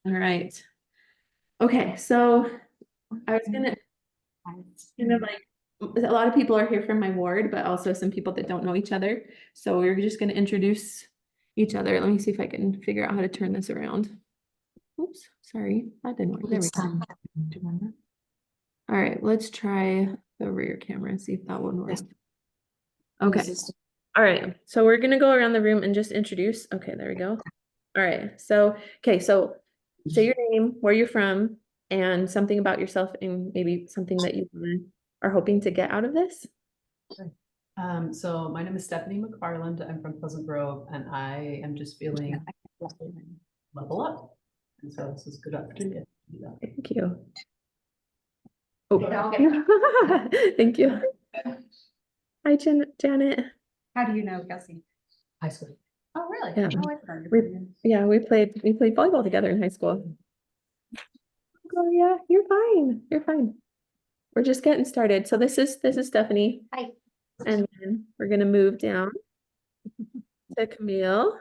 All right. Okay, so I was gonna kind of like, a lot of people are here from my ward, but also some people that don't know each other. So we're just gonna introduce each other. Let me see if I can figure out how to turn this around. Oops, sorry, that didn't work. There we go. All right, let's try the rear camera and see if that one works. Okay. All right, so we're gonna go around the room and just introduce. Okay, there we go. All right, so, okay, so say your name, where you're from, and something about yourself, and maybe something that you are hoping to get out of this. So my name is Stephanie McFarland. I'm from Pleasant Grove, and I am just feeling level up. And so this is a good opportunity to do that. Thank you. Oh, thank you. Hi, Janet. How do you know Kelsey? High school. Oh, really? Yeah. Oh, I've heard of her. Yeah, we played volleyball together in high school. Gloria, you're fine. You're fine. We're just getting started. So this is Stephanie. Hi. And then we're gonna move down to Camille.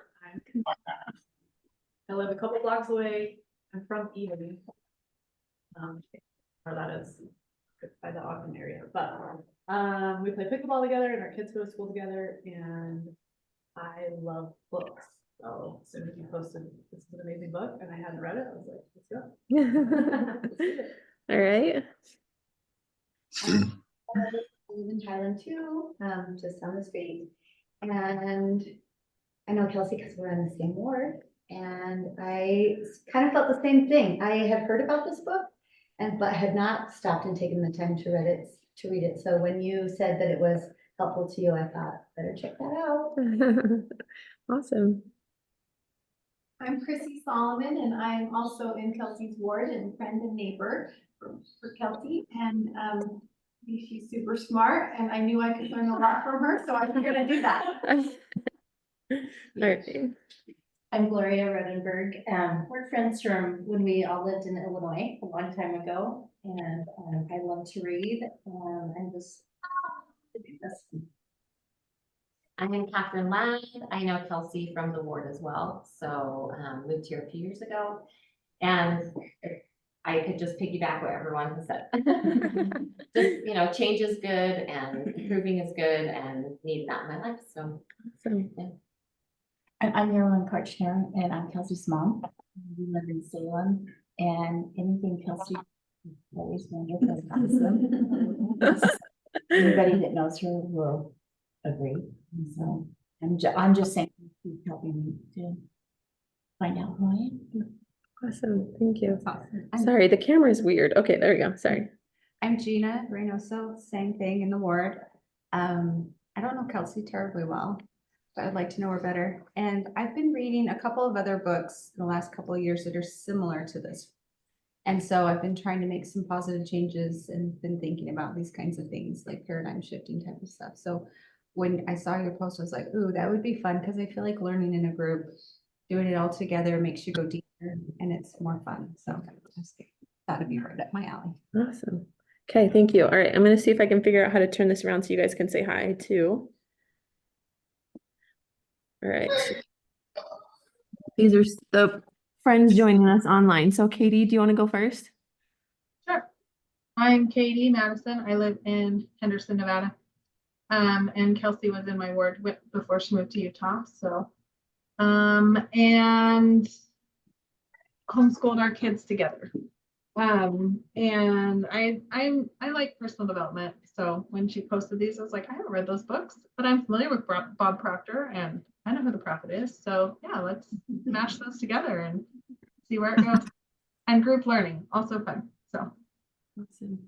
I live a couple blocks away. I'm from Eden. Or that is by the Ogden area, but we play pickleball together and our kids go to school together, and I love books. So as soon as you posted this is an amazing book and I hadn't read it, I was like, let's go. All right. I live in Thailand too, just down the street. And I know Kelsey because we're in the same ward. And I kind of felt the same thing. I had heard about this book but had not stopped and taken the time to read it. So when you said that it was helpful to you, I thought, better check that out. Awesome. I'm Chrissy Solomon, and I'm also in Kelsey's ward and friend and neighbor for Kelsey. And she's super smart, and I knew I could learn a lot from her, so I figured I'd do that. All right. I'm Gloria Rodenberg. We're friends from when we all lived in Illinois a long time ago, and I love to read. And just I'm Catherine Ladd. I know Kelsey from the ward as well. So moved here a few years ago, and I could just piggyback what everyone has said. Just, change is good and improving is good and need that in my life. So, yeah. I'm Marilyn Karchner, and I'm Kelsey's mom. We live in Salem, and anything Kelsey is always wonderful and awesome. Anybody that knows her will agree. So I'm just saying, keep helping me to find out who I am. Awesome. Thank you. Awesome. Sorry, the camera is weird. Okay, there we go. Sorry. I'm Gina Reynoso, same thing in the ward. I don't know Kelsey terribly well, but I'd like to know her better. And I've been reading a couple of other books in the last couple of years that are similar to this. And so I've been trying to make some positive changes and been thinking about these kinds of things, like paradigm shifting type of stuff. So when I saw your post, I was like, ooh, that would be fun, because I feel like learning in a group, doing it all together makes you go deeper and it's more fun. So I just thought it'd be right up my alley. Awesome. Okay, thank you. All right, I'm gonna see if I can figure out how to turn this around so you guys can say hi too. All right. These are the friends joining us online. So Katie, do you want to go first? Sure. I'm Katie Madison. I live in Henderson, Nevada. And Kelsey was in my ward before she moved to Utah. So, and homeschooled our kids together. And I like personal development. So when she posted these, I was like, I haven't read those books, but I'm familiar with Bob Proctor and I know who the prophet is. So yeah, let's mash those together and see where it goes. And group learning, also fun. So awesome.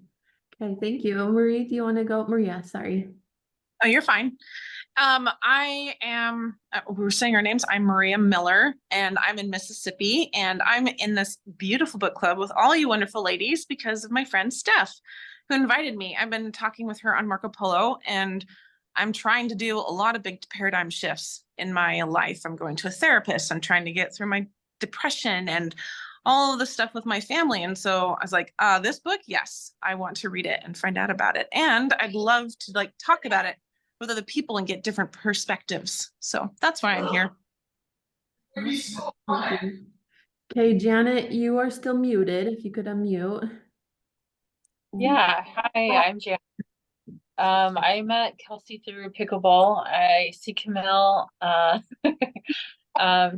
Okay, thank you. Marie, do you want to go? Maria, sorry. Oh, you're fine. I am, we were saying our names. I'm Maria Miller, and I'm in Mississippi, and I'm in this beautiful book club with all you wonderful ladies because of my friend Steph, who invited me. I've been talking with her on Marco Polo, and I'm trying to do a lot of big paradigm shifts in my life. I'm going to a therapist. I'm trying to get through my depression and all of the stuff with my family. And so I was like, this book, yes, I want to read it and find out about it. And I'd love to talk about it with other people and get different perspectives. So that's why I'm here. Okay, Janet, you are still muted. If you could unmute. Yeah, hi, I'm Jan. I met Kelsey through pickleball. I see Camille.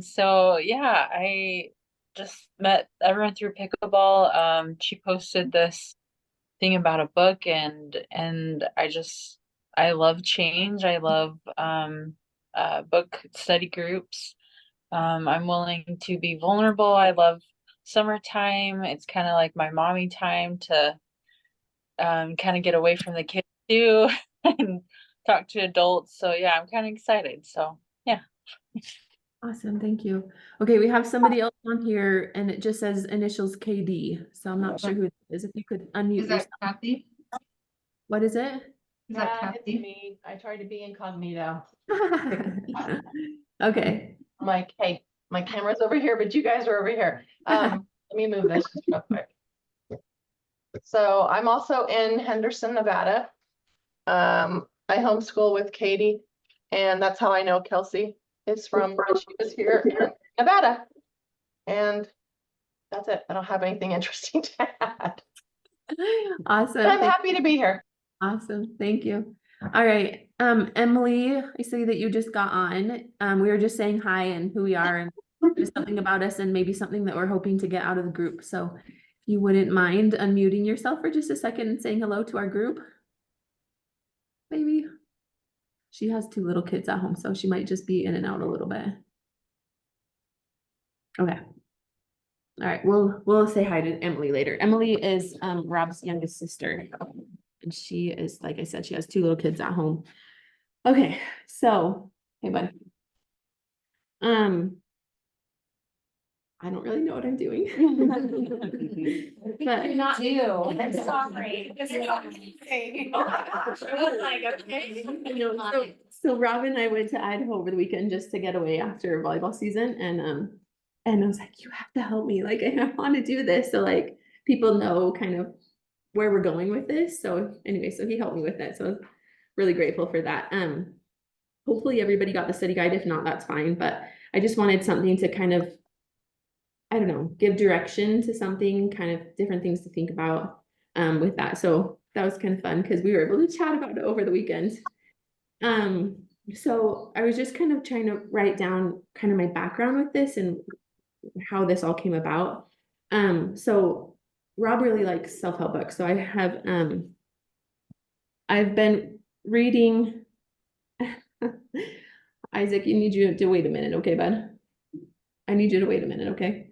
So yeah, I just met everyone through pickleball. She posted this thing about a book and I love change. I love book study groups. I'm willing to be vulnerable. I love summertime. It's kind of like my mommy time to kind of get away from the kids too and talk to adults. So yeah, I'm kind of excited. So yeah. Awesome, thank you. Okay, we have somebody else on here and it just says initials KD, so I'm not sure who it is. If you could unmute Is that yourself. Kathy? What is it? Is that Yeah, it's Kathy? me. I tried to be incognito. Okay. I'm like, hey, my camera's over here, but you guys are over here. Let me move this just real quick. So I'm also in Henderson, Nevada. I homeschool with Katie, and that's how I know Kelsey is from when she was here in Nevada. And that's it. I don't have anything interesting to add. Awesome. I'm happy to be here. Awesome, thank you. All right, Emily, I see that you just got on. We were just saying hi and who we are and just something about us and maybe something that we're hoping to get out of the group. So if you wouldn't mind unmuting yourself for just a second and saying hello to our group. Maybe. She has 2 little kids at home, so she might just be in and out a little bit. Okay. All right, we'll say hi to Emily later. Emily is Rob's youngest sister. And she is, like I said, she has 2 little kids at home. Okay, so, hey bud. I don't really know what I'm doing. But Not you. I'm sorry. So Rob and I went to Idaho over the weekend just to get away after volleyball season and I was like, you have to help me. Like, I want to do this. So like people know kind of where we're going with this. So anyway, so he helped me with it. So I was really grateful for that. Hopefully everybody got the study guide. If not, that's fine. But I just wanted something to kind of, I don't know, give direction to something, kind of different things to think about with that. So that was kind of fun because we were able to chat about it over the weekend. So I was just kind of trying to write down kind of my background with this and how this all came about. So Rob really likes self-help books. So I have I've been reading Isaac, you need you to wait a minute, okay, bud? I need you to wait a minute, okay?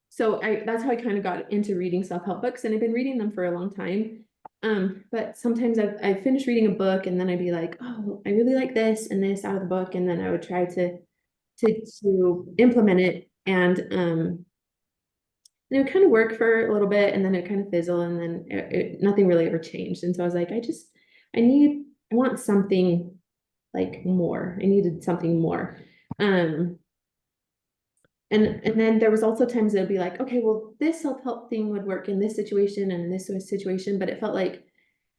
So that's how I kind of got into reading self-help books, and I've been reading them for a long time. But sometimes I finish reading a book and then I'd be like, oh, I really like this and this out of the book, and then I would try to implement it, and it would kind of work for a little bit, and then it kind of fizzle, and then nothing really ever changed. And so I was like, I want something like more. I needed something more. And then there was also times that would be like, okay, well, this self-help thing would work in this situation and in this situation, but it felt like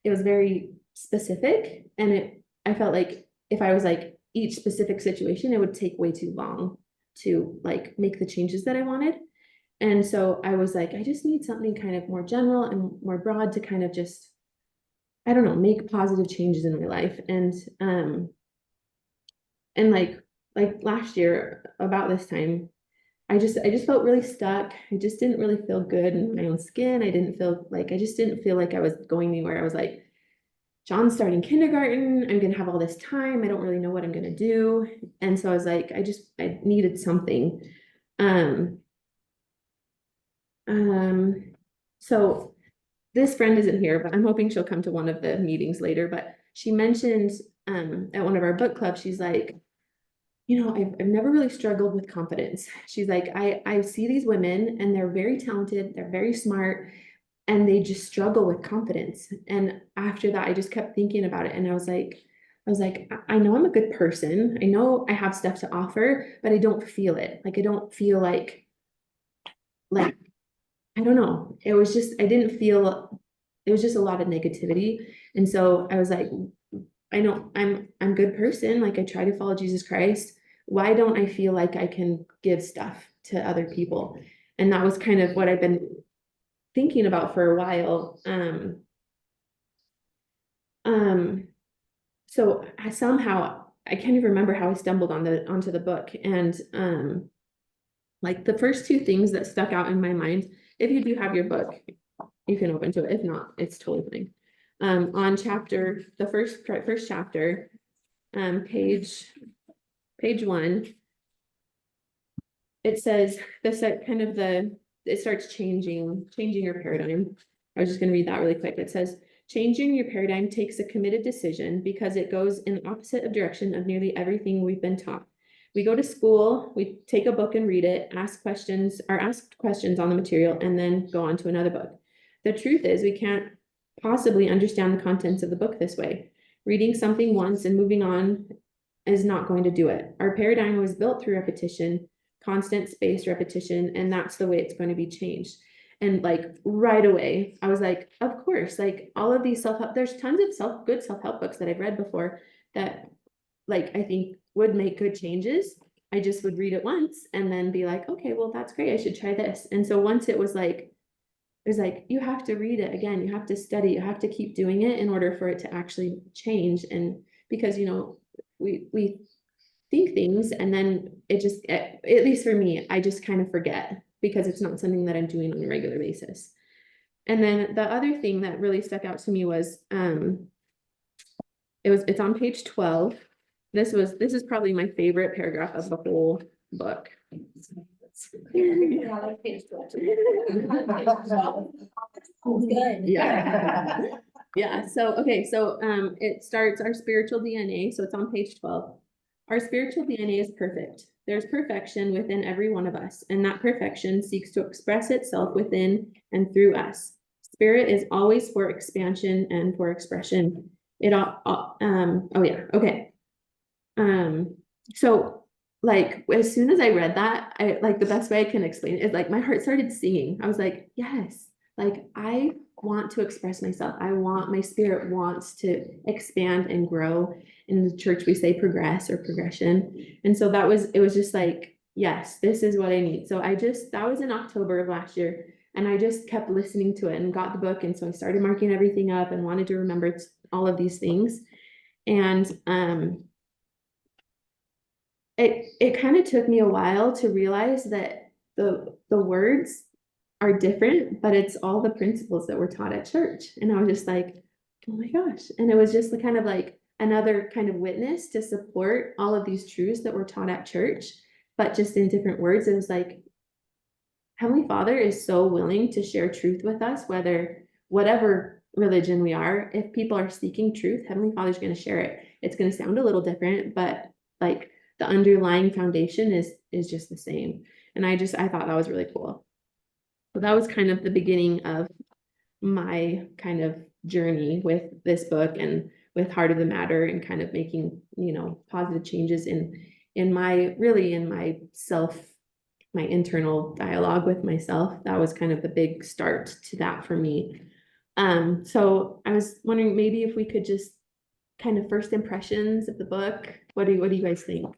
it was very specific. And I felt like if I was like each specific situation, it would take way too long to like make the changes that I wanted. And so I was like, I just need something kind of more general and more broad to kind of just, I don't know, make positive changes in my life. And like last year about this time, I just felt really stuck. I just didn't really feel good in my own skin. I just didn't feel like I was going anywhere. I was like, John's starting kindergarten. I'm going to have all this time. I don't really know what I'm going to do. And so I was like, I needed something. So this friend isn't here, but I'm hoping she'll come to one of the meetings later. But she mentioned, at one of our book clubs, she's like, I've never really struggled with confidence. She's like, I see these women and they're very talented, they're very smart, and they just struggle with confidence. And after that, I just kept thinking about it. And I was like, I know I'm a good person. I know I have stuff to offer, but I don't feel it. Like, I don't feel like, I don't know. It was just, it was just a lot of negativity. And so I was like, I know I'm a good person. Like, I try to follow Jesus Christ, why don't I feel like I can give stuff to other people? And that was kind of what I've been thinking about for a while. So I somehow, I can't even remember how I stumbled onto the book. And like the first two things that stuck out in my mind, if you do have your book, you can open to it. If not, it's totally fine. On the first chapter, page 1, it says it starts changing your paradigm. I was just gonna read that really quick. It says, changing your paradigm takes a committed decision because it goes in the opposite direction of nearly everything we've been taught. We go to school, we take a book and read it, ask questions on the material, and then go on to another book. The truth is, we can't possibly understand the contents of the book this way. Reading something once and moving on is not going to do it. Our paradigm was built through repetition, constant spaced repetition, and that's the way it's going to be changed. And like right away, I was like, of course, like all of these self-help, there's tons of good self-help books that I've read before that like I think would make good changes. I just would read it once and then be like, okay, well, that's great. I should try this. And so once it was like, you have to read it again, you have to study, you have to keep doing it in order for it to actually change. And because, we think things and then it just, at least for me, I just kind of forget because it's not something that I'm doing on a regular basis. And then the other thing that really stuck out to me was, it's on page 12. This is probably my favorite paragraph of the whole book. Good. Yeah. Yeah. So, okay. So, it starts our spiritual DNA. So it's on page 12. Our spiritual DNA is perfect. There's perfection within every one of us, and that perfection seeks to express itself within and through us. Spirit is always for expansion and for expression. Oh yeah. Okay. So like as soon as I read that, I like the best way I can explain it is like my heart started singing. I was like, yes, like I want to express myself. My spirit wants to expand and grow. In the church, we say progress or progression. And so it was just like, yes, this is what I need. So that was in October of last year. And I just kept listening to it and got the book. And so I started marking everything up and wanted to remember all of these things. And, it kind of took me a while to realize that the words are different, but it's all the principles that were taught at church. And I was just like, oh my gosh. And it was just the kind of like another kind of witness to support all of these truths that were taught at church, but just in different words. It was like, Heavenly Father is so willing to share truth with us, whatever religion we are. If people are seeking truth, Heavenly Father's going to share it. It's going to sound a little different, but like the underlying foundation is just the same. And I thought that was really cool. So that was kind of the beginning of my kind of journey with this book and with Heart of the Matter and kind of making, positive changes in my internal dialogue with myself. That was kind of the big start to that for me. So I was wondering maybe if we could just kind of first impressions of the book. What do you guys think?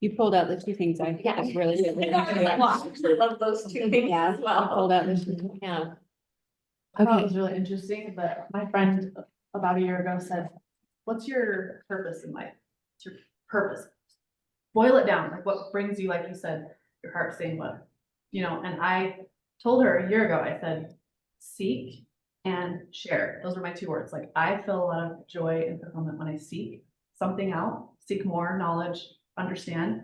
You pulled out the two things I really I love those two things Yeah, as well. pulled out this, yeah. I thought it was really interesting, but my friend about a year ago said, what's your purpose in life? What's your purpose? Boil it down, like what brings you, like you said, your heart saying what, and I told her a year ago, I said, seek and share. Those are my 2 words. Like I feel a lot of joy and fulfillment when I seek something out, seek more knowledge, understand.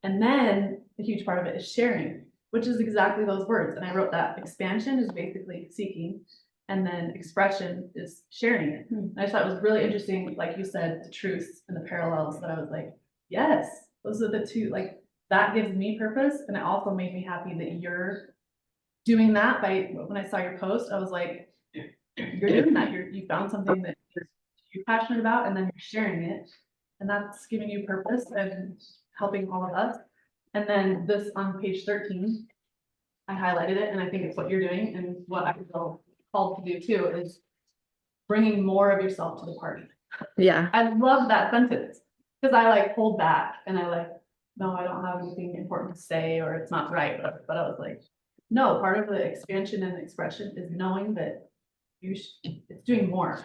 And then a huge part of it is sharing, which is exactly those words. And I wrote that expansion is basically seeking, and then expression is sharing it. And I just thought it was really interesting, like you said, the truths and the parallels that I was like, yes, those are the two, like that gives me purpose. And it also made me happy that you're doing that when I saw your post, I was like, you're doing that. You found something that you're passionate about and then you're sharing it. And that's giving you purpose and helping all of us. And then this on page 13, I highlighted it and I think it's what you're doing and what I feel called to do too is bringing more of yourself to the party. Yeah. I love that sentence Cause I like hold back and I like, no, I don't have anything important to say, or it's not right, but I was like, no, part of the expansion and expression is knowing that it's doing more,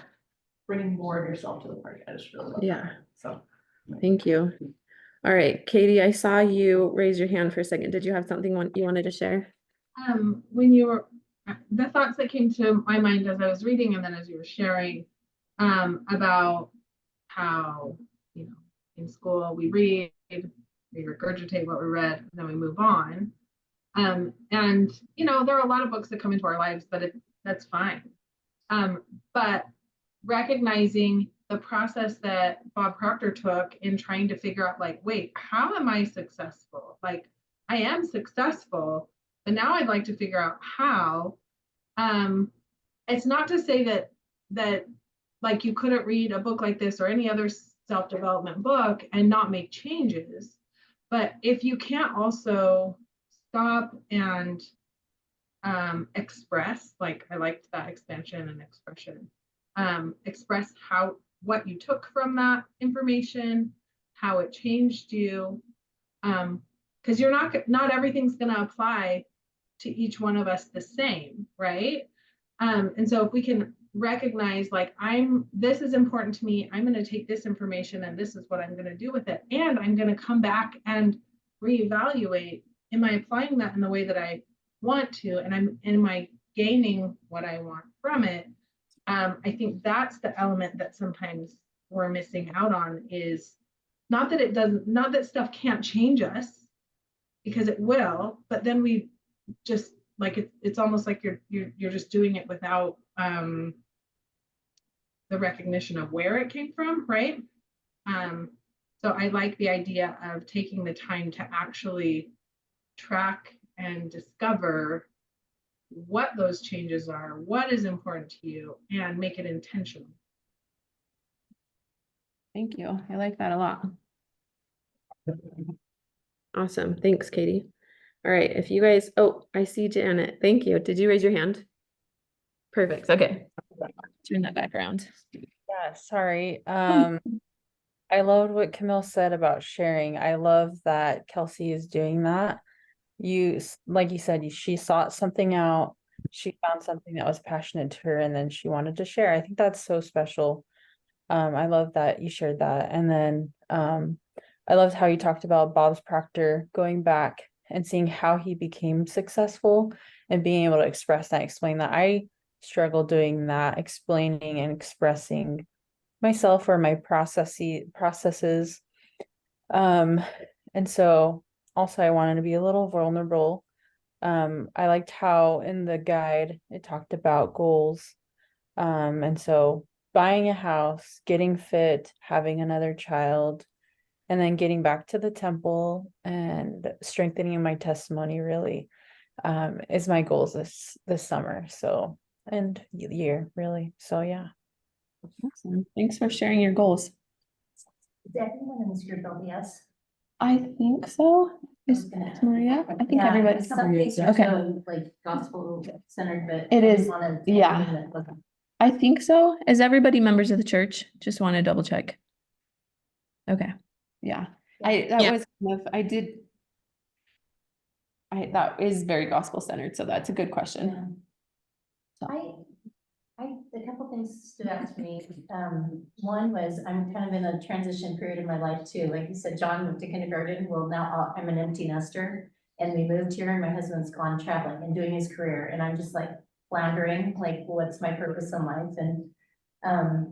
bringing more of yourself to the party. I just really love that. Yeah. So. Thank you. All right, Katie, I saw you raise your hand for a second. Did you have something you wanted to share? When you were, the thoughts that came to my mind as I was reading and then as you were sharing, about how, you know, in school we read, we regurgitate what we read, and then we move on. And, you know, there are a lot of books that come into our lives, but that's fine. But recognizing the process that Bob Proctor took in trying to figure out, like, wait, how am I successful? Like, I am successful, but now I'd like to figure out how. It's not to say that like you couldn't read a book like this or any other self-development book and not make changes, but if you can't also stop and express, like I liked that expansion and expression, express what you took from that information, how it changed you, because you're not everything's going to apply to each one of us the same, right? And so if we can recognize, like, this is important to me, I'm going to take this information and this is what I'm going to do with it, and I'm going to come back and reevaluate, am I applying that in the way that I want to, and am I gaining what I want from it? I think that's the element that sometimes we're missing out on, is not that stuff can't change us, because it will, but then we just, like, it's almost like you're just doing it without the recognition of where it came from, right? So I like the idea of taking the time to actually track and discover what those changes are, what is important to you, and make it intentional. Thank you. I like that a lot. Awesome. Thanks, Katie. All right, if you guys, oh, I see Janet. Thank you. Did you raise your hand? Perfect. Okay. Turn that back around. Yeah, sorry. I loved what Camille said about sharing. I love that Kelsey is doing that. Like you said, she sought something out. She found something that was passionate to her, and then she wanted to share. I think that's so special. I love that you shared that. And then I loved how you talked about Bob's Proctor, going back and seeing how he became successful and being able to express that, explain that. I struggle doing that, explaining and expressing myself or my processes. And so also I wanted to be a little vulnerable. I liked how in the guide it talked about goals. And so buying a house, getting fit, having another child, and then getting back to the temple and strengthening my testimony really is my goals this summer. So, and year really. So yeah. Awesome. Thanks for sharing your goals. Is everyone in this group LDS? I think so. Is Maria? I think everybody's. Some things are Okay. so, like, gospel centered, but. It I is, just wanna- yeah. I think so. Is everybody members of the church? Just want to double check. Okay. Yeah. That Yeah. was kind of, that is very gospel centered. So that's a good question. A couple things stood out to me. One was I'm kind of in a transition period in my life too. Like you said, John went to kindergarten. Well, now I'm an empty nester, and we moved here, and my husband's gone traveling and doing his career, and I'm just like floundering, like, what's my purpose in life? And a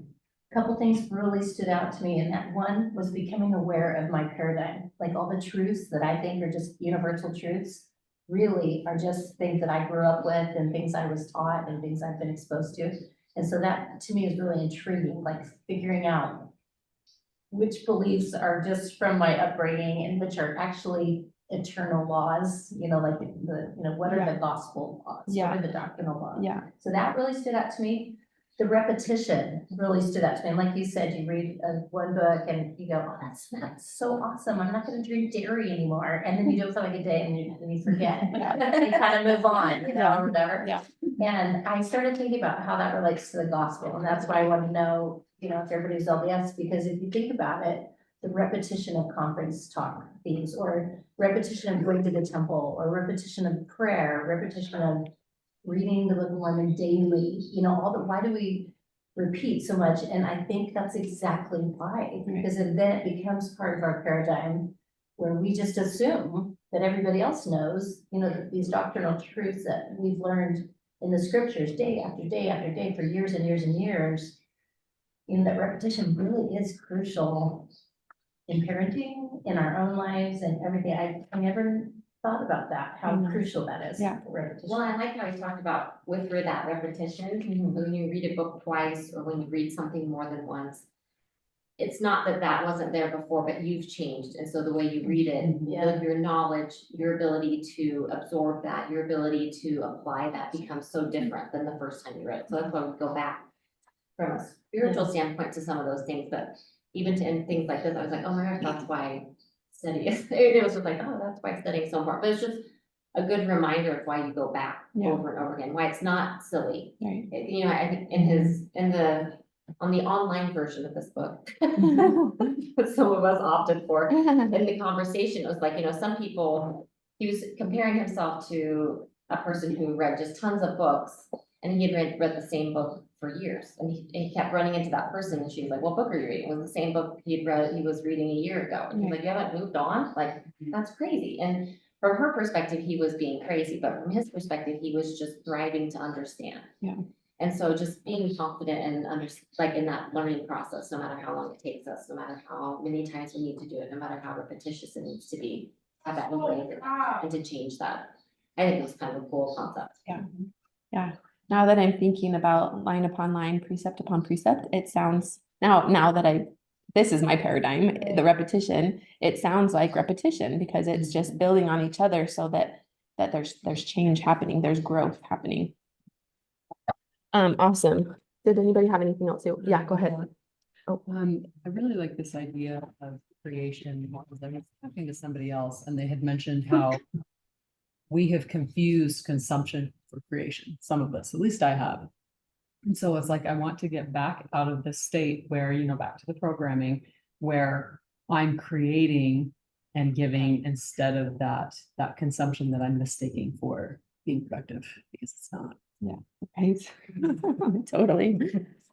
couple things really stood out to me, and that one was becoming aware of my paradigm, like all the truths that I think are just universal truths really are just things that I grew up with and things I was taught and things I've been exposed to. And so that to me is really intriguing, like figuring out which beliefs are just from my upbringing and which are actually eternal laws, like what are the gospel laws? Yeah. What are the doctrinal laws? Yeah. So that really stood out to me. The repetition really stood out to me. And like you said, you read one book and you go, oh, that's so awesome. I'm not going to drink dairy anymore. And then you do it for like a day and you forget. You kind of move on, or whatever. Yeah. And I started thinking about how that relates to the gospel. And that's why I want to know, if everybody's LDS, because if you think about it, the repetition of conference talk themes, or repetition of going to the temple, or repetition of prayer, repetition of reading the Book of Mormon daily, why do we repeat so much? And I think that's exactly why, because then it becomes part of our paradigm where we just assume that everybody else knows, that these doctrinal truths that we've learned in the scriptures day after day after day for years and years and years. That repetition really is crucial in parenting, in our own lives and everything. I never thought about that, how crucial that is. Yeah. Repetition. Well, I like how you talked about with that repetition, when you read a book twice or when you read something more than once. It's not that that wasn't there before, but you've changed. And so the way you read it, your knowledge, your ability to absorb that, your ability to apply that becomes so different than the first time you read it. So that's why we go back from a spiritual standpoint to some of those things, but even to in things like this, I was like, oh my gosh, that's why study is, it was just like, oh, that's why studying is so important, but it's just a good reminder of why you go back over and over again, why it's not silly. Right. I think on the online version of this book, that some of us opted for, in the conversation, it was like, some people, he was comparing himself to a person who read just tons of books, and he had read the same book for years, and he kept running into that person, and she was like, what book are you reading? It was the same book he was reading a year ago, and he's like, you haven't moved on? Like, that's crazy. And from her perspective, he was being crazy, but from his perspective, he was just thriving to understand. Yeah. And so just being confident and in that learning process, no matter how long it takes us, no matter how many times we need to do it, no matter how repetitious it needs to be, have that motivation and to change that. I think it was kind of a cool concept. Yeah. Yeah. Now that I'm thinking about line upon line, precept upon precept, it sounds now that this is my paradigm, the repetition, it sounds like repetition because it's just building on each other so that there's change happening, there's growth happening. Awesome. Did anybody have anything else? Yeah, go ahead. Oh, I really like this idea of creation. I was talking to somebody else and they had mentioned how we have confused consumption for creation. Some of us, at least I have. And so it's like, I want to get back out of this state where, back to the programming, where I'm creating and giving instead of that consumption that I'm mistaking for being productive, because it's not. yeah, right.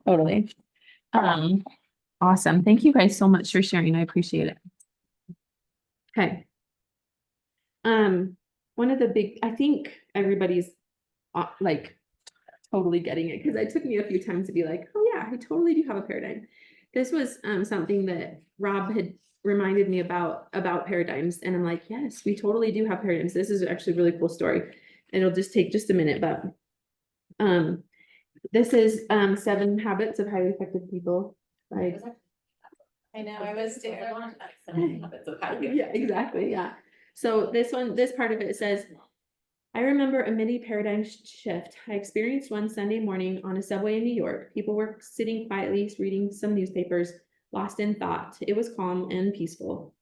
Totally. Awesome. Thank you guys so much for sharing. I appreciate it. Okay. One of the I think everybody's like totally getting it, because it took me a few times to be like, oh yeah, I totally do have a paradigm. This was something that Rob had reminded me about paradigms, and I'm like, yes, we totally do have paradigms. This is actually a really cool story. It'll just take just a minute, but this is 7 Habits of Highly Effective People. Like, I know, I was too. yeah, exactly. Yeah. So this part of it says, I remember a mini paradigm shift I experienced one Sunday morning on a subway in New York. People were sitting quietly, reading some newspapers, lost in thought. It was calm and peaceful.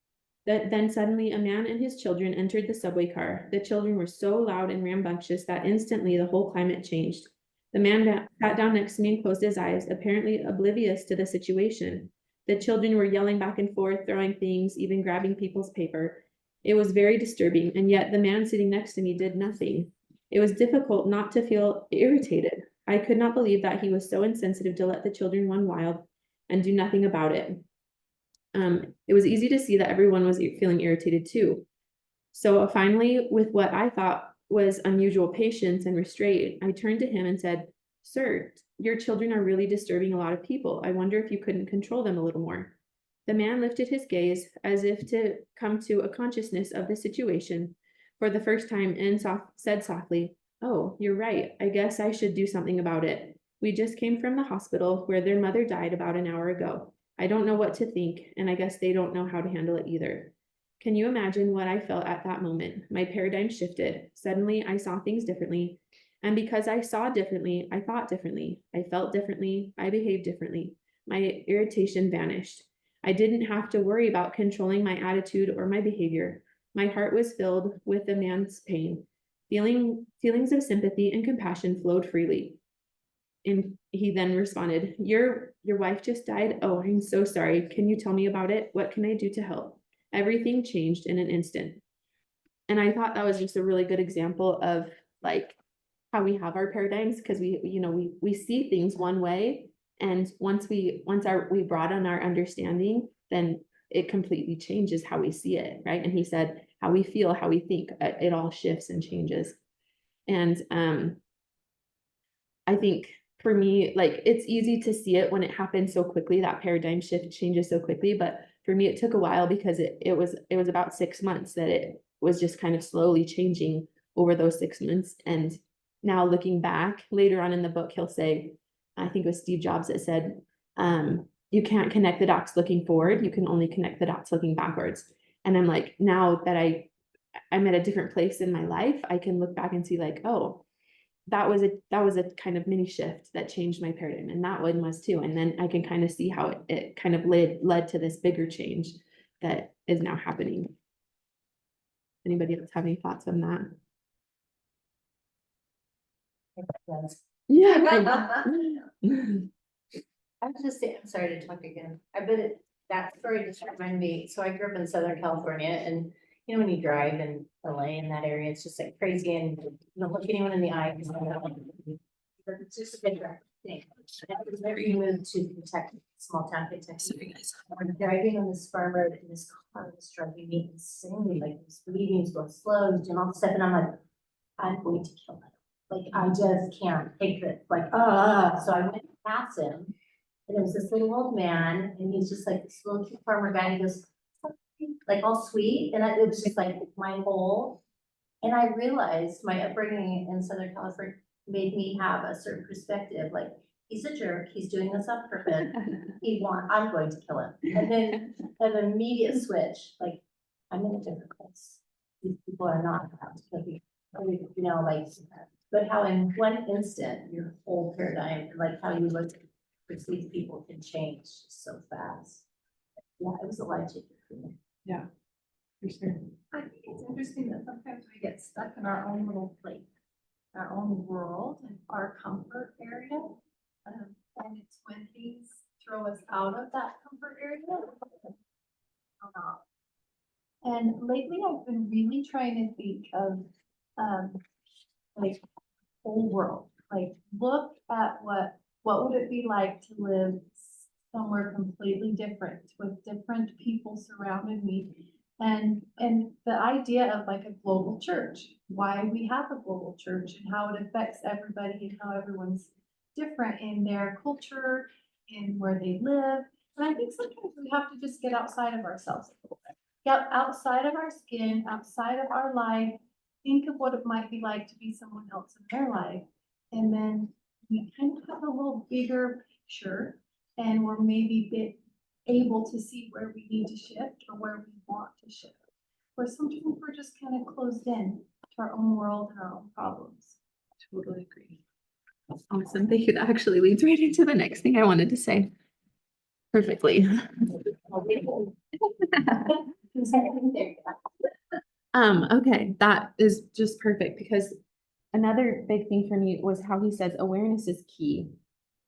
Then suddenly a man and his children entered the subway car. The children were so loud and rambunctious that instantly the whole climate changed. The man sat down next to me and closed his eyes, apparently oblivious to the situation. The children were yelling back and forth, throwing things, even grabbing people's paper. It was very disturbing, and yet the man sitting next to me did nothing. It was difficult not to feel irritated. I could not believe that he was so insensitive to let the children run wild and do nothing about it. It was easy to see that everyone was feeling irritated too. So finally, with what I thought was unusual patience and restraint, I turned to him and said, "Sir, your children are really disturbing a lot of people. I wonder if you couldn't control them a little more." The man lifted his gaze as if to come to a consciousness of the situation for the first time and said softly, "Oh, you're right. I guess I should do something about it. We just came from the hospital where their mother died about an hour ago. I don't know what to think, and I guess they don't know how to handle it either." Can you imagine what I felt at that moment? My paradigm shifted. Suddenly, I saw things differently. And because I saw differently, I thought differently. I felt differently. I behaved differently. My irritation vanished. I didn't have to worry about controlling my attitude or my behavior. My heart was filled with the man's pain. Feelings of sympathy and compassion flowed freely. and he then responded, your wife just died. Oh, I'm so sorry. Can you tell me about it? What can I do to help? Everything changed in an instant. And I thought that was just a really good example of like how we have our paradigms, because we see things one way, and once we broaden our understanding, then it completely changes how we see it, right? And he said how we feel, how we think, it all shifts and changes. And I think for me, like, it's easy to see it when it happens so quickly, that paradigm shift changes so quickly, but for me, it took a while, because it was about 6 months that it was just kind of slowly changing over those 6 months. And now looking back later on in the book, he'll say, I think it was Steve Jobs that said, you can't connect the dots looking forward, you can only connect the dots looking backwards. And I'm like, now that I'm at a different place in my life, I can look back and see like, oh, that was a kind of mini shift that changed my paradigm, and that one was too. And then I can kind of see how it kind of led to this bigger change that is now happening. Anybody else have any thoughts on that? Yeah. I was just saying, I'm sorry to talk again. I bet that story just reminded me. So I grew up in Southern California, and you know, when you drive in LA in that area, it's just like crazy, and you don't look anyone in the eye. It's just a big thing. It was whenever you moved to Kentucky, small town Kentucky. I'm driving on this farm road, and this car was driving me insane. Like this speeding, was going slow, was doing all this stuff, and I'm like, I'm going to kill him. Like I just can't take this. Like, so I went past him. And it was this little old man, and he's just like this little cute farmer guy, and he goes, like all sweet, and it was just like my whole, and I realized my upbringing in Southern California made me have a certain perspective, like, he's a jerk, he's doing this on purpose, I'm going to kill him, and then an immediate switch, like, I'm in a different place, these people are not allowed to kill me, you know, like, but how in one instant, your whole paradigm, like how you look perceive people can change so fast. Yeah, it was a life changer for me. Yeah, for sure. I think it's interesting that sometimes we get stuck in our own little place, our own world and our comfort area. And it's when things throw us out of that comfort area. And lately I've been really trying to think of, like, whole world, like look at what would it be like to live somewhere completely different with different people surrounding me, and the idea of like a global church, why we have a global church and how it affects everybody and how everyone's different in their culture, in where they live. And I think sometimes we have to just get outside of ourselves a little bit, get outside of our skin, outside of our life, think of what it might be like to be someone else in their life, and then we kind of have a little bigger picture, and we're maybe able to see where we need to shift or where we want to shift. Where sometimes we're just kind of closed in to our own world and our own problems. Totally agree. That's awesome. Thank you. That actually leads right into the next thing I wanted to say. Perfectly. Okay, that is just perfect, because another big thing for me was how he says awareness is key.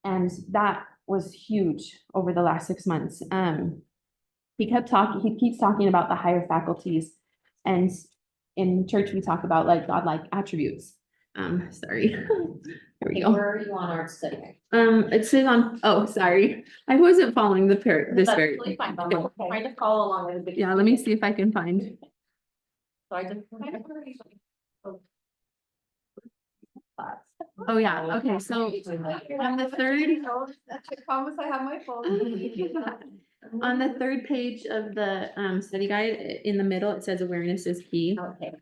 And that was huge over the last 6 months. He keeps talking about the higher faculties, and in church we talk about like godlike attributes. Sorry. There we go. Where are you on our study? It says on, oh, sorry. I wasn't following this That's very. totally fine, but I'm trying to follow along with it. Yeah, let me see if I can find. So I just. Oh, yeah, okay, so on the third, I promise I have my phone. on the third page of the study guide, in the middle, it says awareness is key. Okay.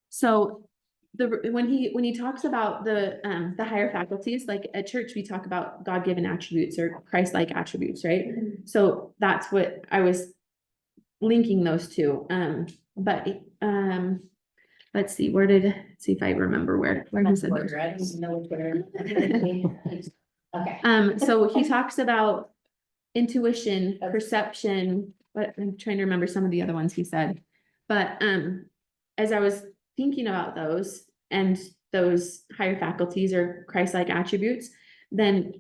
So when he talks about the higher faculties, like at church, we talk about God-given attributes or Christ-like attributes, right? So that's what I was linking those two. But let's see, see if I remember where he said those. I don't even know which. Okay. So he talks about intuition, perception, but I'm trying to remember some of the other ones he said. But as I was thinking about those and those higher faculties or Christ-like attributes, then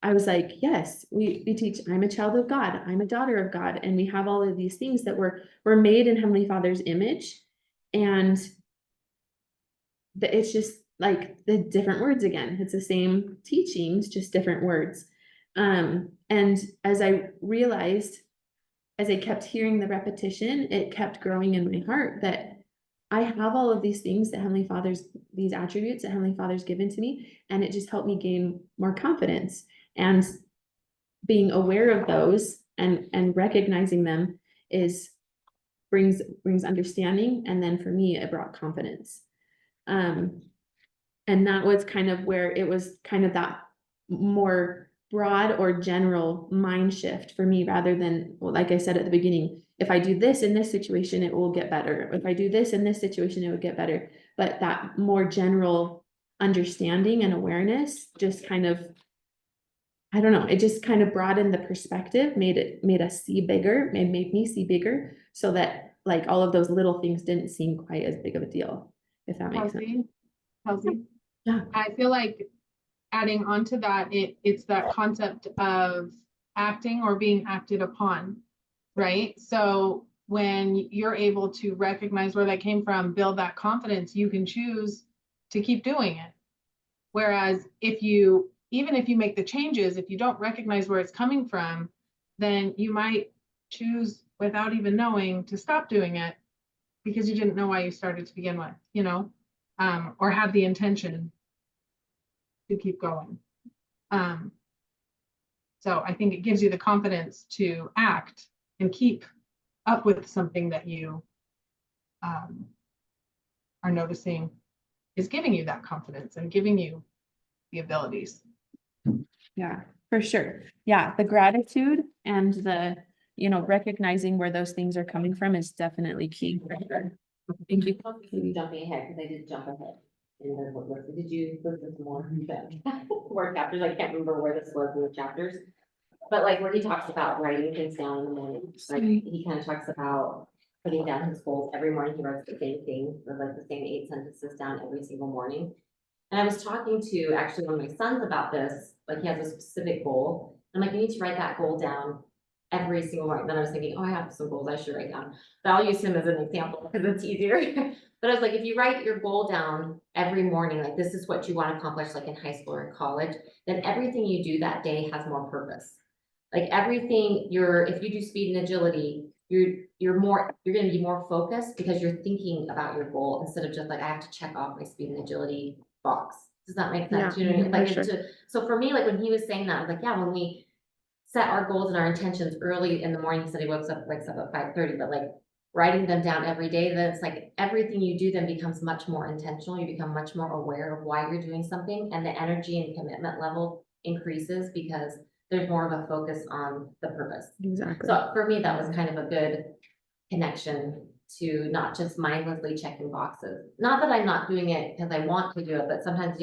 I was like, yes, we teach, I'm a child of God, I'm a daughter of God, and we have all of these things that we're made in Heavenly Father's image. And it's just like the different words again. It's the same teachings, just different words. And as I realized, as I kept hearing the repetition, it kept growing in my heart that I have all of these things that Heavenly Father's, these attributes that Heavenly Father's given to me, and it just helped me gain more confidence. And being aware of those and recognizing them brings understanding, and then for me, it brought confidence. And that was kind of where it was kind of that more broad or general mind shift for me, rather than, well, like I said at the beginning, if I do this in this situation, it will get better. If I do this in this situation, it will get better. But that more general understanding and awareness just kind of, I don't know, it just kind of broadened the perspective, made us see bigger, made me see bigger, so that like all of those little things didn't seem quite as big of a deal, if that makes sense. Kelsey, Yeah. I feel like adding on to that, it's that concept of acting or being acted upon, right? So when you're able to recognize where that came from, build that confidence, you can choose to keep doing it. Whereas even if you make the changes, if you don't recognize where it's coming from, then you might choose without even knowing to stop doing it because you didn't know why you started to begin with, or had the intention to keep going. So I think it gives you the confidence to act and keep up with something that you are noticing is giving you that confidence and giving you the abilities. Yeah, for sure. Yeah, the gratitude and the, recognizing where those things are coming from is definitely key. For sure. Thank you. Jumping ahead, because I did jump ahead. And then did you listen to more? More chapters, I can't remember where this was in the chapters. But like where he talks about writing things down in the morning, like he kind of talks about putting down his goals every morning. He writes the same thing, or like the same 8 sentences down every single morning. And I was talking to actually one of my sons about this, like he has a specific goal. I'm like, you need to write that goal down every single morning. Then I was thinking, oh, I have some goals I should write down. But I'll use him as an example because it's easier. But I was like, if you write your goal down every morning, like this is what you want to accomplish, like in high school or in college, then everything you do that day has more purpose. Like everything if you do speed and agility, you're going to be more focused because you're thinking about your goal instead of just like, I have to check off my speed and agility box. Does that make sense? Yeah, You know what I mean? for Like, sure. so for me, like when he was saying that, I was like, yeah, when we set our goals and our intentions early in the morning, he said he wakes up at 5:30, but like writing them down every day, then it's like everything you do then becomes much more intentional. You become much more aware of why you're doing something, and the energy and commitment level increases because there's more of a focus on the purpose. Exactly. So for me, that was kind of a good connection to not just mindlessly checking boxes. Not that I'm not doing it because I want to do it, but sometimes,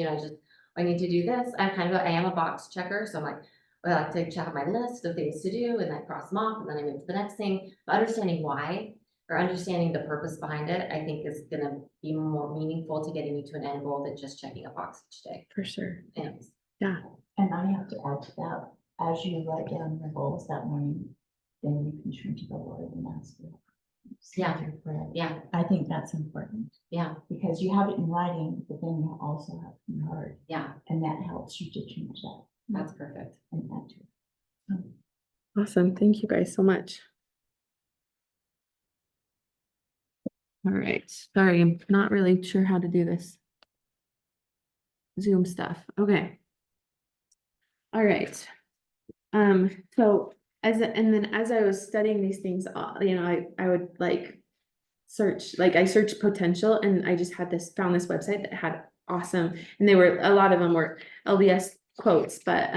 I need to do this. I am a box checker. So I'm like, I like to check my list of things to do and then cross them off and then I move to the next thing. But understanding why or understanding the purpose behind it, I think is gonna be more meaningful to getting you to an end goal than just checking a box each day. For sure. Anyways. Yeah. And I have to add to that, as you write down your goals that morning, then you can turn to the Lord and ask for Yeah. your prayer. Yeah. I think that's important. Yeah. Because you have it in writing, but then you also have it in your heart. Yeah. And that helps you to change that. That's perfect. And add to it. Awesome. Thank you guys so much. All right. Sorry, I'm not really sure how to do this Zoom stuff. Okay. All right. So as I was studying these things, I would like search, like I searched potential and I just found this website that had awesome, and a lot of them were LDS quotes, but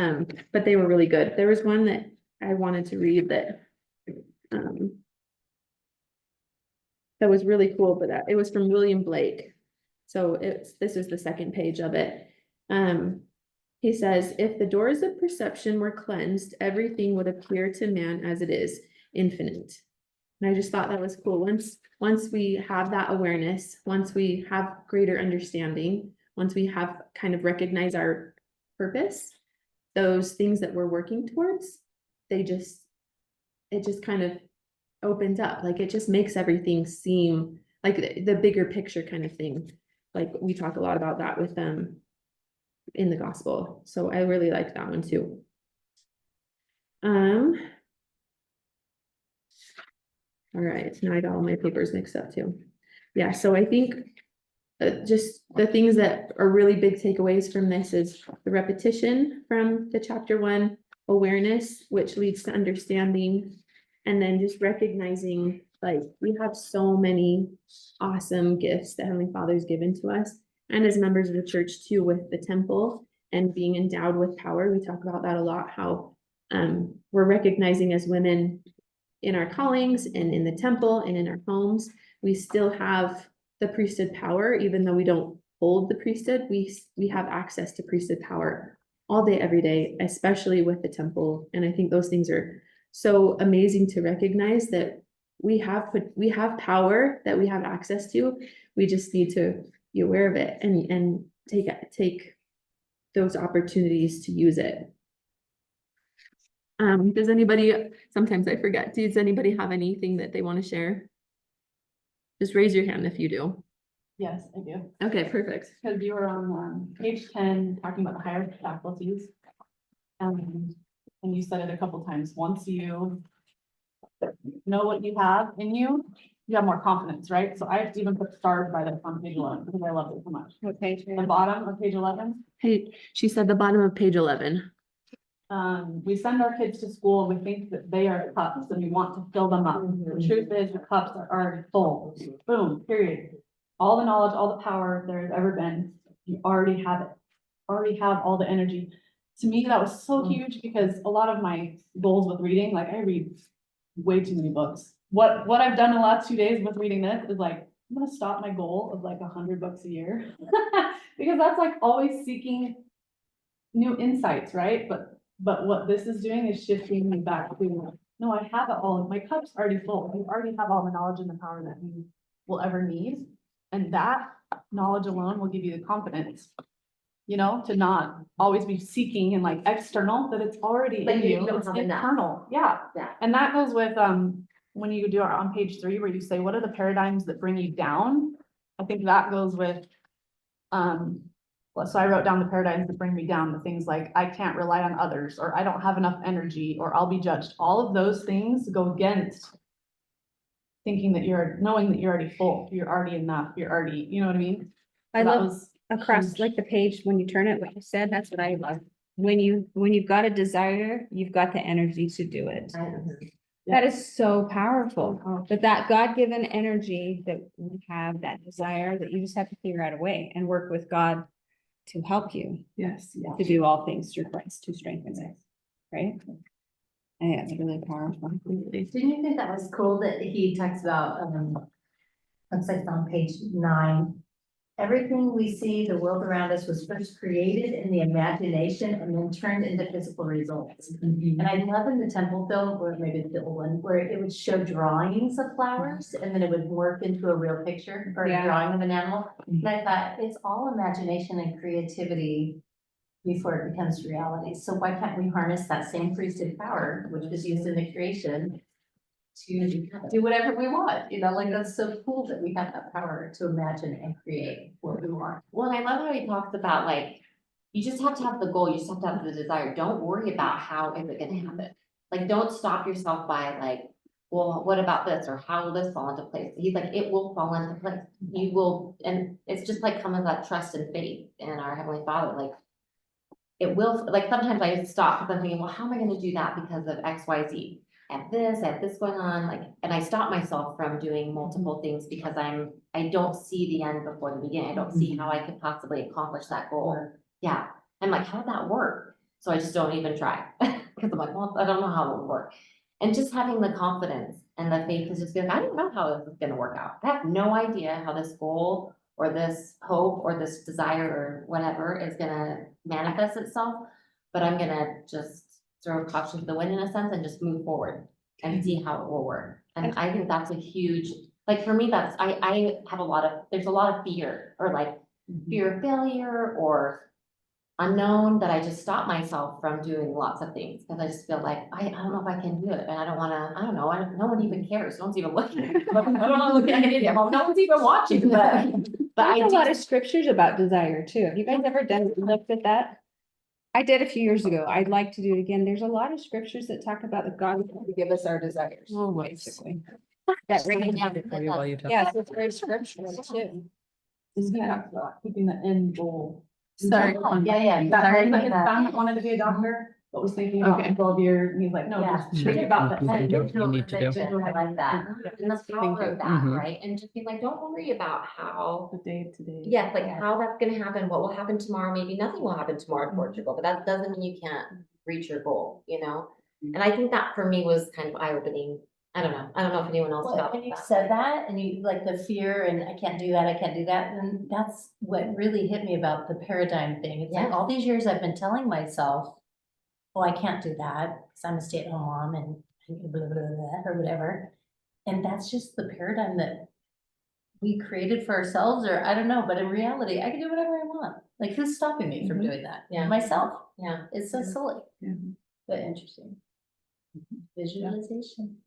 they were really good. There was one that I wanted to read that was really cool, but it was from William Blake. So this is the second page of it. He says, if the doors of perception were cleansed, everything would appear to man as it is, infinite. And I just thought that was cool. Once we have that awareness, once we have greater understanding, once we have kind of recognized our purpose, those things that we're working towards, it just kind of opens up, like it just makes everything seem like the bigger picture kind of thing. Like we talk a lot about that with them in the gospel. So I really like that one too. All right, now I got all my papers mixed up too. Yeah, so I think just the things that are really big takeaways from this is the repetition from the chapter 1, awareness, which leads to understanding, and then just recognizing like we have so many awesome gifts that Heavenly Father's given to us, and as members of the church too, with the temple and being endowed with power. We talk about that a lot, how we're recognizing as women in our callings and in the temple and in our homes, we still have the priesthood power, even though we don't hold the priesthood, we have access to priesthood power all day, every day, especially with the temple. And I think those things are so amazing to recognize that we have power that we have access to. We just need to be aware of it and take those opportunities to use it. Does anybody, sometimes I forget, does anybody have anything that they want to share? Just raise your hand if you do. Yes, I do. Okay, perfect. Because you were on page 10, talking about the higher faculties. And you said it a couple times, once you know what you have in you, you have more confidence, right? So I even put stars by that on page 11 because I love it so much. What page? The bottom of page 11. Hey, she said the bottom of page 11. We send our kids to school and we think that they are cups and we want to fill them up. The truth is the cups are already full. Boom, period. All the knowledge, all the power there's ever been, you already have it. Already have all the energy. To me, that was so huge because a lot of my goals with reading, like I read way too many books. What I've done in the last 2 days with reading this is like, I'm gonna stop my goal of like 100 books a year. Because that's like always seeking new insights, right? But what this is doing is shifting me back to, no, I have it all. My cup's already full. I already have all the knowledge and the power that you will ever need. And that knowledge alone will give you the confidence, you know, to not always be seeking and like external, that it's already Like in you you. don't It's have enough. internal. Yeah. Yeah. And that goes with, when you do on page 3, where you say, what are the paradigms that bring you down? I think that goes with, well, so I wrote down the paradigms that bring me down, the things like I can't rely on others, or I don't have enough energy, or I'll be judged. All of those things go against thinking that knowing that you're already full, you're already enough, you're already, you know what I mean? I So that love was across huge. like the page, when you turn it, what you said, that's what I love. When you've got a desire, you've got the energy to do it. That is so powerful, but that God-given energy that we have, that desire, that you just have to figure out a way and work with God to help you Yes, yeah. to do all things through Christ to strengthen it, right? And yeah, it's really powerful. Didn't you think that was cool that he talks about, looks like it's on page 9. Everything we see, the world around us was first created in the imagination and then turned into physical results. And I love in the temple film, or maybe the old one, where it would show drawings of flowers and then it would morph into a real picture or a drawing of an animal. And I thought, it's all imagination and creativity before it becomes reality. So why can't we harness that same priesthood power, which was used in the creation, to do whatever we want, you know, like that's so cool that we have that power to imagine and create what we want. Well, and I love how he talks about like, you just have to have the goal, you just have to have the desire. Don't worry about how is it gonna happen. Like, don't stop yourself by like, well, what about this? Or how will this fall into place? He's like, it will fall into place. You will, and it's just like coming that trust and faith in our Heavenly Father, like. It will, like sometimes I stop because I'm thinking, well, how am I gonna do that because of X, Y, Z? I have this going on, like, and I stop myself from doing multiple things because I don't see the end before the beginning. I don't see how I could possibly accomplish that goal. Yeah, I'm like, how'd that work? So I just don't even try, because I'm like, well, I don't know how it will work. And just having the confidence and the faith is just gonna, I don't know how this is gonna work out. I have no idea how this goal or this hope or this desire or whatever is gonna manifest itself, but I'm gonna just throw caution to the wind in a sense and just move forward and see how it will work. And I think that's a huge, like for me, that's, I have there's a lot of fear or like fear of failure or unknown, that I just stop myself from doing lots of things, because I just feel like, I don't know if I can do it, and I don't wanna, I don't know, no one even cares, no one's even looking. I don't wanna look like an idiot, well, no one's even watching, but I There's a lot do. of scriptures about desire too. Have you guys ever looked at that? I did a few years ago. I'd like to do it again. There's a lot of scriptures that talk about that God will give us our desires, basically. That ring it down. Yes, it's very scriptural too. Keeping the end goal. Sorry. Yeah. That Sorry person about that. that wanted to be a doctor, but was thinking about Okay. 12-year, and he's like, no, Yeah. just think about the You end. do what you need to do. I like that. And the power of that, Mhm. right? And just be like, don't worry about how, The day to day. yeah, like how that's gonna happen, what will happen tomorrow, maybe nothing will happen tomorrow Mm-hmm. in Portugal, but that doesn't mean you can't reach your goal, you know? And I think that for me was kind of eye-opening. I don't know if anyone else Well, felt when you that. said that and you like the fear and I can't do that, and that's what really hit me about the paradigm thing. It's like Yes. all these years I've been telling myself, oh, I can't do that because I'm a stay-at-home mom and blah, blah, blah, blah, or whatever. And that's just the paradigm that we created for ourselves, or I don't know, but in reality, I can do whatever I want. Like, who's stopping me from doing that? Yeah. Myself. Yeah. It's so silly, Yeah. but interesting. Visualization.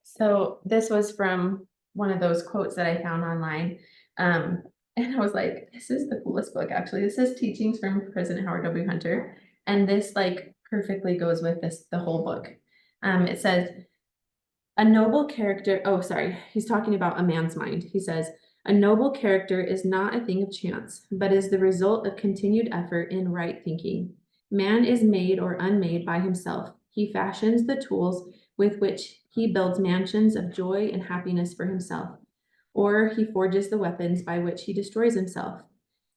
So this was from one of those quotes that I found online. And I was like, this is the coolest book, actually. This is Teachings from President Howard W. Hunter. And this like perfectly goes with the whole book. It says, a noble character, oh, sorry, he's talking about a man's mind. He says, a noble character is not a thing of chance, but is the result of continued effort in right thinking. Man is made or unmade by himself. He fashions the tools with which he builds mansions of joy and happiness for himself, or he forges the weapons by which he destroys himself.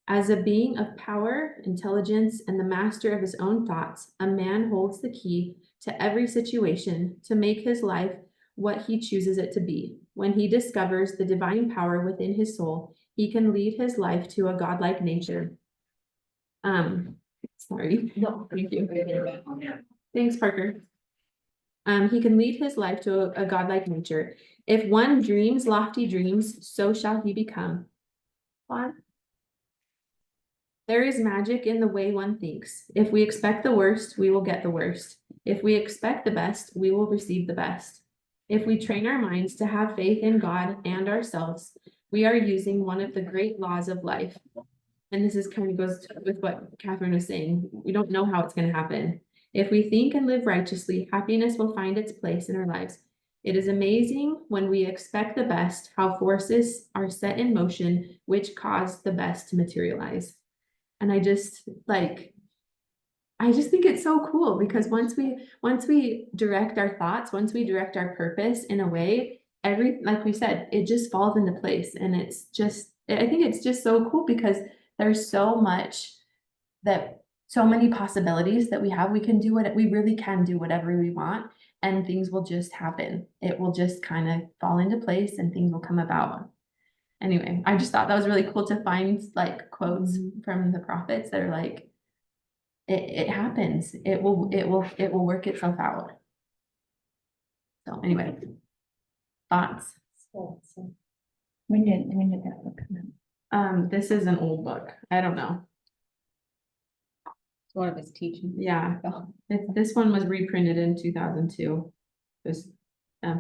As a being of power, intelligence, and the master of his own thoughts, a man holds the key to every situation to make his life what he chooses it to be. When he discovers the divine power within his soul, he can lead his life to a godlike nature. Sorry. No, thank you. Thanks, Parker. He can lead his life to a godlike nature. If one dreams lofty dreams, so shall he become. What? There is magic in the way one thinks. If we expect the worst, we will get the worst. If we expect the best, we will receive the best. If we train our minds to have faith in God and ourselves, we are using one of the great laws of life. And this is kind of goes with what Catherine was saying. We don't know how it's going to happen. If we think and live righteously, happiness will find its place in our lives. It is amazing when we expect the best, how forces are set in motion, which cause the best to materialize. And I just think it's so cool because once we direct our thoughts, once we direct our purpose in a way, like we said, it just falls into place. And I think it's just so cool because there's so many possibilities that we have. We really can do whatever we want and things will just happen. It will just kind of fall into place and things will come about. Anyway, I just thought that was really cool to find like quotes from the prophets that are like, it happens. It will work itself out. So anyway, thoughts. When did that book come out? This is an old book. I don't know. It's one of his teachings. Yeah, this one was reprinted in 2002. This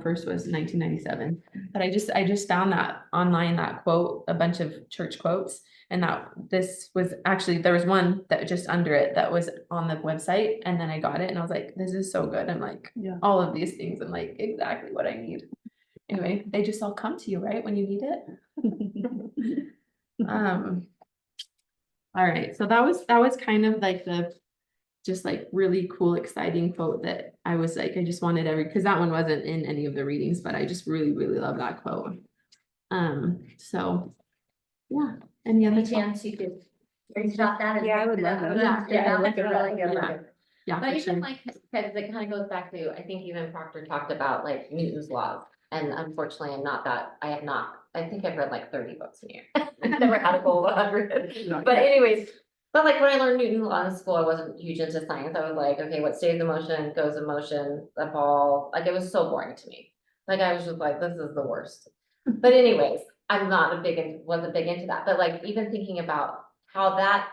first was 1997. But I just found that online, that quote, a bunch of church quotes, and that this was actually, there was one that just under it that was on the website, and then I got it and I was like, this is so good. I'm like, Yeah. all of these things, I'm like, exactly what I need. Anyway, they just all come to you, right, when you need it. All right, so that was kind of like the just like really cool, exciting quote that I was like, I just wanted because that one wasn't in any of the readings, but I just really, really love that quote. So yeah, any other Any chance you could screenshot that? and Yeah, I mix would it love up? that. Yeah, I'd like to really good. Yeah. Yeah, But for even sure. like, because it kind of goes back to, I think even Proctor talked about like Newton's laws. And unfortunately, I think I've read like 30 books in a year. I've never had a goal of 100. But anyways, but like when I learned Newton's law in school, I wasn't huge into science. I was like, okay, what stays in motion goes in motion, the ball, like it was so boring to me. Like I was just like, this is the worst. But anyways, wasn't big into that, but like even thinking about how that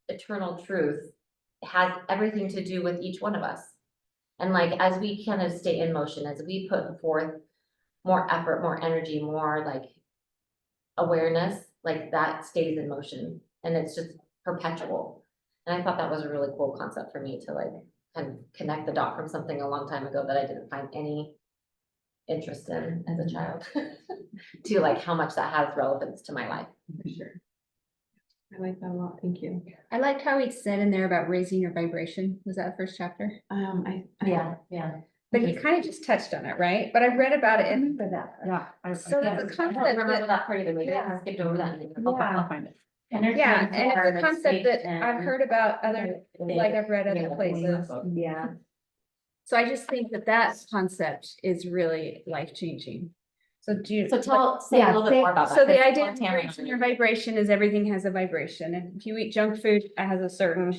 eternal truth has everything to do with each one of us. And like, as we kind of stay in motion, as we put forth more effort, more energy, more like awareness, like that stays in motion and it's just perpetual. And I thought that was a really cool concept for me to like kind of connect the dot from something a long time ago that I didn't find any interest in as a child to like how much that has relevance to my life. For sure. I like that a lot. Thank you. I liked how he said in there about raising your vibration. Was that the first chapter? Yeah. But he kind of just touched on it, right? But I've read about it and For that. Yeah. so I that's a don't concept remember that, that part of the movie. I skipped over that. I'll find it. yeah, and it's a concept that I've heard about other, like I've read other places. Yeah. So I just think that that concept is really life-changing. So do you? So say a little bit more about that. So the 'cause idea of Tamara- raising your vibration is everything has a vibration. And if you eat junk food, it has a certain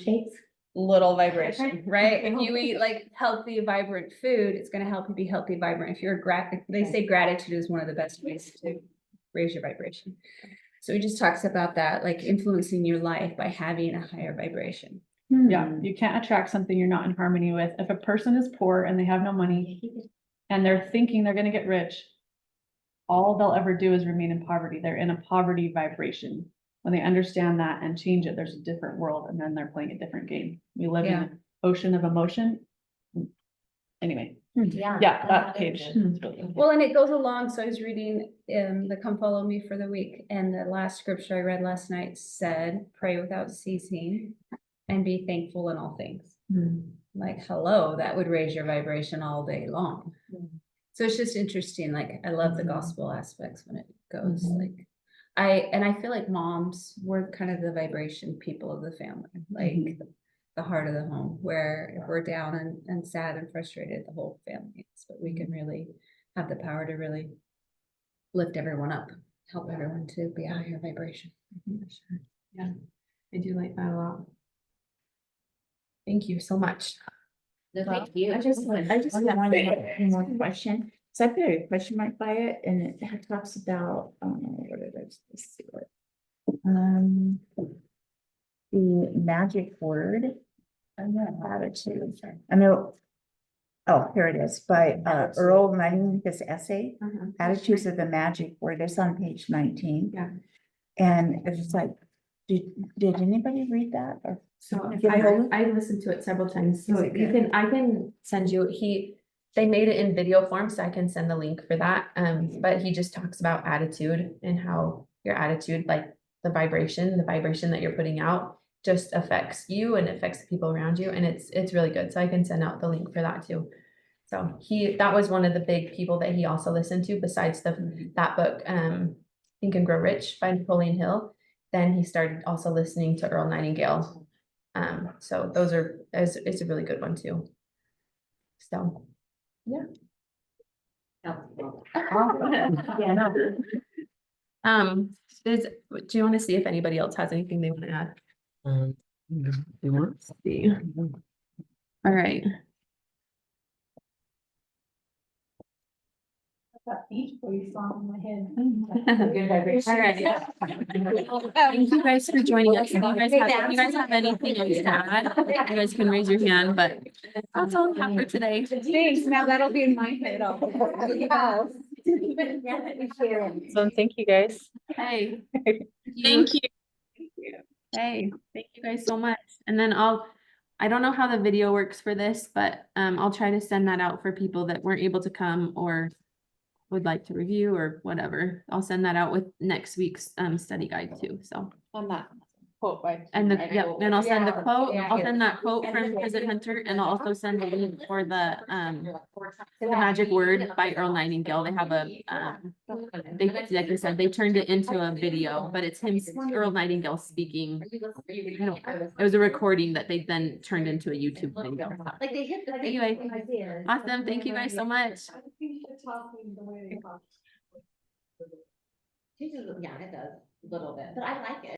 little vibration, right? If you eat like healthy, vibrant food, it's gonna help you be healthy, vibrant. If you're they say gratitude is one of the best ways to raise your vibration. So he just talks about that, like influencing your life by having a higher vibration. Yeah, you can't attract something you're not in harmony with. If a person is poor and they have no money and they're thinking they're gonna get rich, all they'll ever do is remain in poverty. They're in a poverty vibration. When they understand that and change it, there's a different world and then they're playing a different game. We live in Yeah. an ocean of emotion. Anyway, Yeah. that page. is really good. Well, and it goes along, so I was reading the Come Follow Me for the week, and the last scripture I read last night said, pray without ceasing and be thankful in all things. Like, hello, that would raise your vibration all day long. So it's just interesting, like, I love the gospel aspects when it goes, like, I feel like moms were kind of the vibration people of the family, like the heart of the home, where if we're down and sad and frustrated, the whole family is, but we can really have the power to really lift everyone up, help everyone to be a higher vibration. Yeah, I do like that a lot. Thank you so much. No, thank you. I just wanted to ask one more question. So I put a question mark by it and it talks about, what did I just see what? The magic word. Attitude. I know. Oh, here it is by Earl Nightingale, this essay. Attitudes of the magic word. It's on page 19. Yeah. And it's like, did anybody read that or? So Get a hold of it? I listened to it several times, so Is it you good? I can send you, they made it in video form, so I can send the link for that. But he just talks about attitude and how your attitude, like the vibration that you're putting out just affects you and affects the people around you. And it's really good. So I can send out the link for that too. So that was one of the big people that he also listened to besides that book, Think and Grow Rich by Napoleon Hill. Then he started also listening to Earl Nightingale. So it's a really good one too. So, yeah. Yeah, no. Do you want to see if anybody else has anything they want to add? Let's see. All right. That beach boy song in my head. All right. Thank you guys for joining us. If you guys have anything else to add, you guys can raise your hand, but that's all I have for today. Thanks, now that'll be in my head. So thank you guys. Hey. Thank you. Hey, thank you guys so much. And then I don't know how the video works for this, but I'll try to send that out for people that weren't able to come or would like to review or whatever. I'll send that out with next week's study guide too, so. On that quote by. And and I'll send the quote, Yeah. I'll send that quote from President Hunter, and I'll also send the link for the magic word by Earl Nightingale. They have like I said, they turned it into a video, but it's him, Earl Nightingale speaking. It was a recording that they then turned into a YouTube video. Like they hit the. Anyway, awesome. Thank you guys so much. I think you're talking the way they talk. Yeah, it does a little bit, but I like it.